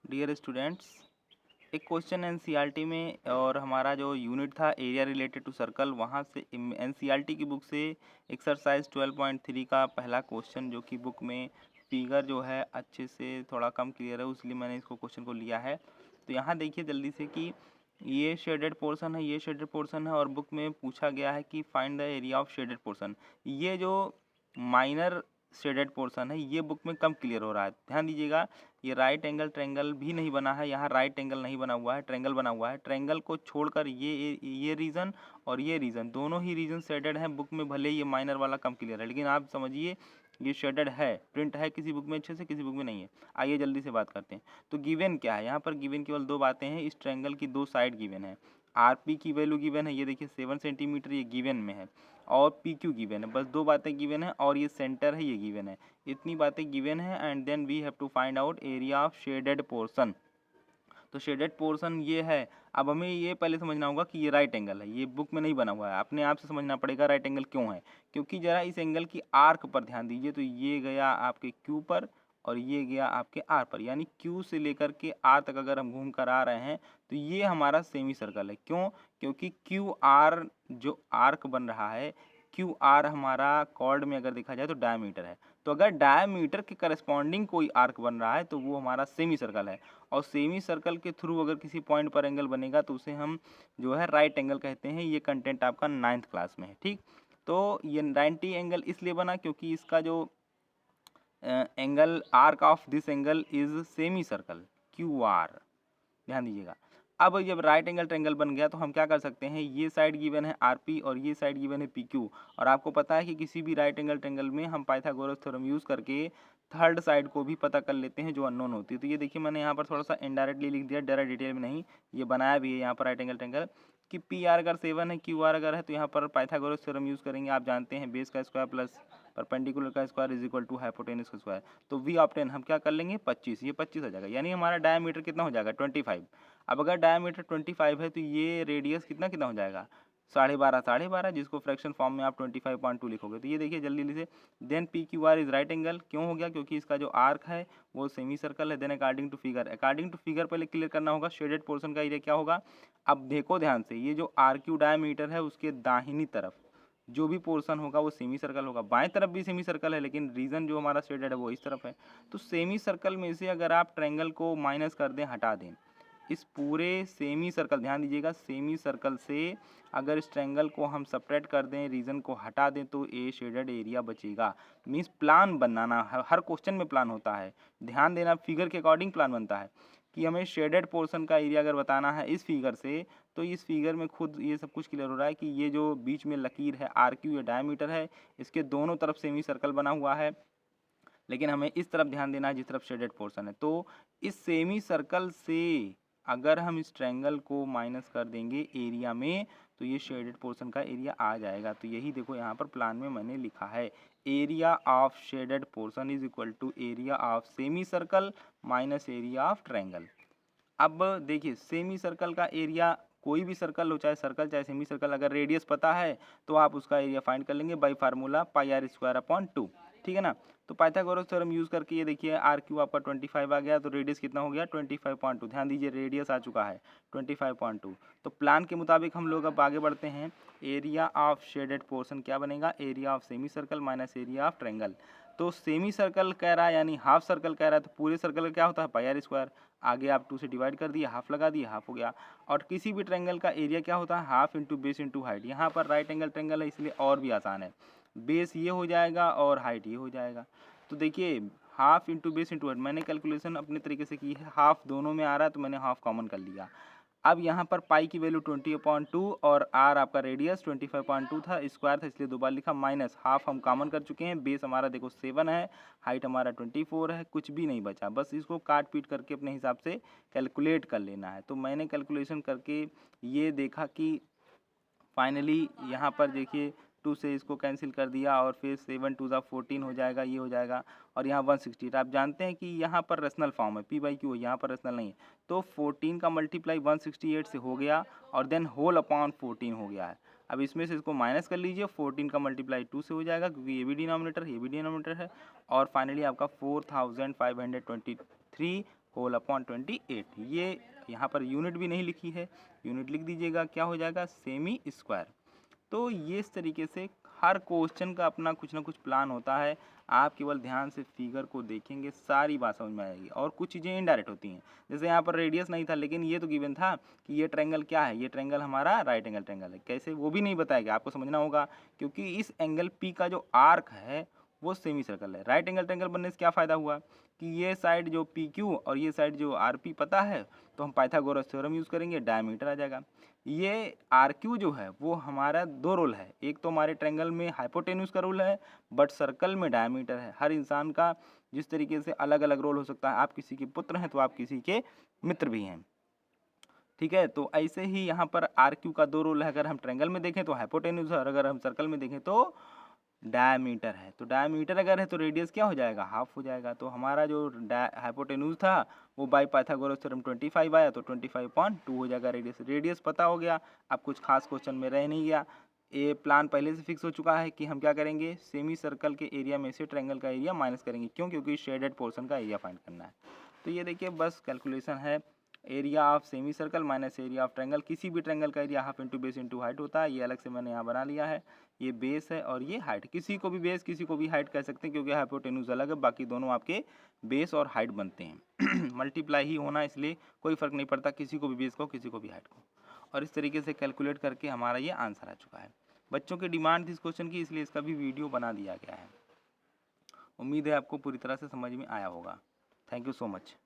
Dear students, एक question NCERT में और हमारा जो यूनिट था एरिया रिलेटेड टू सर्कल, वहाँ से एनसीईआरटी की बुक से एक्सरसाइज 12.3 का पहला क्वेश्चन, जो कि बुक में फिगर जो है अच्छे से थोड़ा कम क्लियर है, इसलिए मैंने इसको क्वेश्चन को लिया है। तो यहाँ देखिए जल्दी से कि ये शेडेड पोर्शन है, ये शेडेड पोर्शन है, और बुक में पूछा गया है कि find the area of shaded portion. ये जो माइनर शेडेड पोर्शन है ये बुक में कम क्लियर हो रहा है, ध्यान दीजिएगा। ये राइट एंगल ट्रेंगल भी नहीं बना है, यहाँ राइट एंगल नहीं बना हुआ है, ट्रेंगल बना हुआ है। ट्रेंगल को छोड़कर ये रीजन और ये रीजन, दोनों ही रीजन शेडेड हैं बुक में, भले ये माइनर वाला कम क्लियर है, लेकिन आप समझिए ये शेडेड है, प्रिंट है किसी बुक में अच्छे से, किसी बुक में नहीं है। आइए जल्दी से बात करते हैं। तो गिवन क्या है, यहाँ पर गिवन केवल दो बातें हैं। इस ट्रेंगल की दो साइड गिवन है, आरपी की वैल्यू गिवन है, ये देखिए 7 सेंटीमीटर ये गिवन में है, और पी क्यू गिवन है। बस दो बातें गिवन है, और ये सेंटर है ये गिवन है। इतनी बातें गिवन है, and then we have to find out area of shaded portion. तो शेडेड पोर्शन ये है। अब हमें ये पहले समझना होगा कि ये राइट एंगल है, ये बुक में नहीं बना हुआ है, अपने आप से समझना पड़ेगा राइट एंगल क्यों है। क्योंकि जरा इस एंगल की आर्क पर ध्यान दीजिए, तो ये गया आपके क्यू पर और ये गया आपके आर पर, यानी क्यू से लेकर के आर तक अगर हम घूम कर आ रहे हैं तो ये हमारा सेमी सर्कल है। क्यों? क्योंकि क्यू आर जो आर्क बन रहा है, क्यू आर हमारा कॉर्ड में अगर देखा जाए तो डायमीटर है। तो अगर डायमीटर के करस्पॉन्डिंग कोई आर्क बन रहा है तो वो हमारा सेमी सर्कल है। और सेमी सर्कल के थ्रू अगर किसी पॉइंट पर एंगल बनेगा तो उसे हम जो है राइट एंगल कहते हैं। ये कंटेंट आपका 9th क्लास में है, ठीक। तो ये 90 एंगल इसलिए बना क्योंकि इसका जो angle arc of this angle is semi circle Q R, ध्यान दीजिएगा। अब जब राइट एंगल ट्रेंगल बन गया तो हम क्या कर सकते हैं, ये साइड गिवन है आरपी और ये साइड गिवन है पीक्यू। और आपको पता है कि किसी भी राइट एंगल ट्रेंगल में हम पाइथागोरस थ्योरम यूज करके थर्ड साइड को भी पता कर लेते हैं जो अननोन होती है। तो ये देखिए मैंने यहाँ पर थोड़ा सा इनडायरेक्टली लिख दिया, डायरेक्ट डिटेल में नहीं, ये बनाया भी है यहाँ पर राइट एंगल ट्रेंगल कि पी आर अगर 7 है, क्यू आर अगर है, तो यहाँ पर पाइथागोरस थ्योरम यूज करेंगे। आप जानते हैं बेस का स्क्वायर प्लस परपेंडिकुलर का square is equal to hypotenuse का स्क्वायर। तो वी ऑफ 10 हम क्या कर लेंगे 25, ये 25 आ जाएगा, यानी हमारा डायमीटर कितना हो जाएगा 25। अब अगर डायमीटर 25 है तो ये रेडियस कितना कितना हो जाएगा 12.5, जिसको फ्रैक्शन फॉर्म में आप 25.2 लिखोगे। तो ये देखिए जल्दी से, then P Q R is right angle. क्यों हो गया? क्योंकि इसका जो आर्क है वो सेमी सर्कल है। देन अकॉर्डिंग टू फिगर पहले क्लियर करना होगा, शेडेड पोर्शन का एरिया क्या होगा। अब देखो ध्यान से, ये जो आर क्यू डायमीटर है उसके दाहिनी तरफ जो भी पोर्शन होगा वो सेमी सर्कल होगा, बाएं तरफ भी सेमी सर्कल है, लेकिन रीजन जो हमारा शेडेड है वो इस तरफ है। तो सेमी सर्कल में से अगर आप ट्रायंगल को माइनस कर दें, हटा दें, इस पूरे सेमी सर्कल, ध्यान दीजिएगा, सेमी सर्कल से अगर इस ट्रायंगल को हम सेपरेट कर दें, रीजन को हटा दें, तो ए शेडेड एरिया बचेगा। मीन्स प्लान बनाना, हर क्वेश्चन में प्लान होता है, ध्यान देना, फिगर के अकॉर्डिंग प्लान बनता है कि हमें शेडेड पोर्शन का एरिया अगर बताना है इस फिगर से, तो इस फिगर में खुद ये सब कुछ क्लियर हो रहा है कि ये जो बीच में लकीर है आर क्यू, ये डायमीटर है, इसके दोनों तरफ सेमी सर्कल बना हुआ है, लेकिन हमें इस तरफ ध्यान देना है जिस तरफ शेडेड पोर्शन है। तो इस सेमी सर्कल से अगर हम इस ट्रायंगल को माइनस कर देंगे एरिया में, तो ये शेडेड पोर्शन का एरिया आ जाएगा। तो यही देखो यहाँ पर प्लान में मैंने लिखा है, area of shaded portion is equal to area of semi circle minus area of triangle. अब देखिए सेमी सर्कल का एरिया, कोई भी सर्कल हो, चाहे सर्कल चाहे सेमी सर्कल, अगर रेडियस पता है तो आप उसका एरिया फाइंड कर लेंगे by formula pi r square upon 2, ठीक है ना। तो पाइथागोरस थ्योरम यूज करके ये देखिए आर क्यू आपका 25 आ गया, तो रेडियस कितना हो गया 25.2। ध्यान दीजिए रेडियस आ चुका है 25.2। तो प्लान के मुताबिक हम लोग अब आगे बढ़ते हैं। एरिया ऑफ शेडेड पोर्शन क्या बनेगा, area of semi circle minus area of triangle. तो सेमी सर्कल कह रहा है यानी हाफ सर्कल कह रहा है, तो पूरे सर्कल का क्या होता है पाई आर स्क्वायर, आगे आप 2 से डिवाइड कर दिए, हाफ लगा दिए, हाफ हो गया। और किसी भी ट्रायंगल का एरिया क्या होता है half into base into height. यहाँ पर राइट एंगल ट्रायंगल है इसलिए और भी आसान है, बेस ये हो जाएगा और हाइट ये हो जाएगा। तो देखिए half into base into height, मैंने कैलकुलेशन अपने तरीके से की है, हाफ दोनों में आ रहा है तो मैंने हाफ कॉमन कर लिया। अब यहाँ पर पाई की वैल्यू 20/2 और आर आपका रेडियस 25.2 था, स्क्वायर था इसलिए 2 बार लिखा, माइनस हाफ हम कॉमन कर चुके हैं, बेस हमारा देखो 7 है, हाइट हमारा 24 है, कुछ भी नहीं बचा, बस इसको काट पीट करके अपने हिसाब से कैलकुलेट कर लेना है। तो मैंने कैलकुलेशन करके ये देखा कि फाइनली यहाँ पर देखिए 2 से इसको कैंसिल कर दिया और फिर 7 2 ज़ा 14 हो जाएगा, ये हो जाएगा, और यहाँ 168। आप जानते हैं कि यहाँ पर रेशनल फॉर्म है पी बाई क्यू, यहाँ पर रेशनल नहीं है, तो 14 का मल्टीप्लाई 168 से हो गया और देन होल अपॉन 14 हो गया है। अब इसमें से इसको माइनस कर लीजिए, 14 का मल्टीप्लाई 2 से हो जाएगा क्योंकि ये भी डिनोमिनेटर है, ये भी डिनोमिनेटर है, और फाइनली आपका 4523 होल अपॉन 28। ये यहाँ पर यूनिट भी नहीं लिखी है, यूनिट लिख दीजिएगा, क्या हो जाएगा सेमी स्क्वायर। तो ये इस तरीके से हर क्वेश्चन का अपना कुछ ना कुछ प्लान होता है। आप केवल ध्यान से फिगर को देखेंगे, सारी बात समझ में आएगी। और कुछ चीज़ें इनडायरेक्ट होती हैं, जैसे यहाँ पर रेडियस नहीं था, लेकिन ये तो गिवन था कि ये ट्रायंगल क्या है, ये ट्रायंगल हमारा राइट एंगल ट्रायंगल है। कैसे वो भी नहीं बताएगा, आपको समझना होगा, क्योंकि इस एंगल पी का जो आर्क है वो सेमी सर्कल है। राइट एंगल ट्रायंगल बनने से क्या फ़ायदा हुआ कि ये साइड जो पी क्यू और ये साइड जो आर पी पता है, तो हम पाइथागोरस थ्योरम यूज़ करेंगे, डायमीटर आ जाएगा। ये आर क्यू जो है वो हमारा दो रोल है, एक तो हमारे ट्रायंगल में हाइपोटेन्यूज का रोल है, बट सर्कल में डायमीटर है। हर इंसान का जिस तरीके से अलग अलग रोल हो सकता है, आप किसी के पुत्र हैं तो आप किसी के मित्र भी हैं, ठीक है। तो ऐसे ही यहाँ पर आर क्यू का दो रोल है, अगर हम ट्रायंगल में देखें तो हाइपोटेन्यूज है, और अगर हम सर्कल में देखें तो डायमीटर है। तो डायमीटर अगर है तो रेडियस क्या हो जाएगा, हाफ हो जाएगा। तो हमारा जो हाइपोटेन्यूज था वो बाई पाइथागोरस थ्योरम 25 आया, तो 25/2 हो जाएगा रेडियस। रेडियस पता हो गया, अब कुछ खास क्वेश्चन में रह नहीं गया। ये प्लान पहले से फिक्स हो चुका है कि हम क्या करेंगे, सेमी सर्कल के एरिया में से ट्रायंगल का एरिया माइनस करेंगे। क्यों? क्योंकि शेडेड पोर्शन का एरिया फाइंड करना है। तो ये देखिए बस कैलकुलेशन है, area of semi circle minus area of triangle. किसी भी ट्रायंगल का area half into base into height होता है। ये अलग से मैंने यहाँ बना लिया है, ये बेस है और ये हाइट। किसी को भी बेस किसी को भी हाइट कह सकते हैं, क्योंकि हाइपोटेन्यूज अलग है, बाकी दोनों आपके बेस और हाइट बनते हैं। मल्टीप्लाई ही होना, इसलिए कोई फर्क नहीं पड़ता, किसी को भी बेस को किसी को भी हाइट को। और इस तरीके से कैलकुलेट करके हमारा ये आंसर आ चुका है। बच्चों की डिमांड थी इस क्वेश्चन की, इसलिए इसका भी वीडियो बना दिया गया है। उम्मीद है आपको पूरी तरह से समझ में आया होगा। Thank you so much.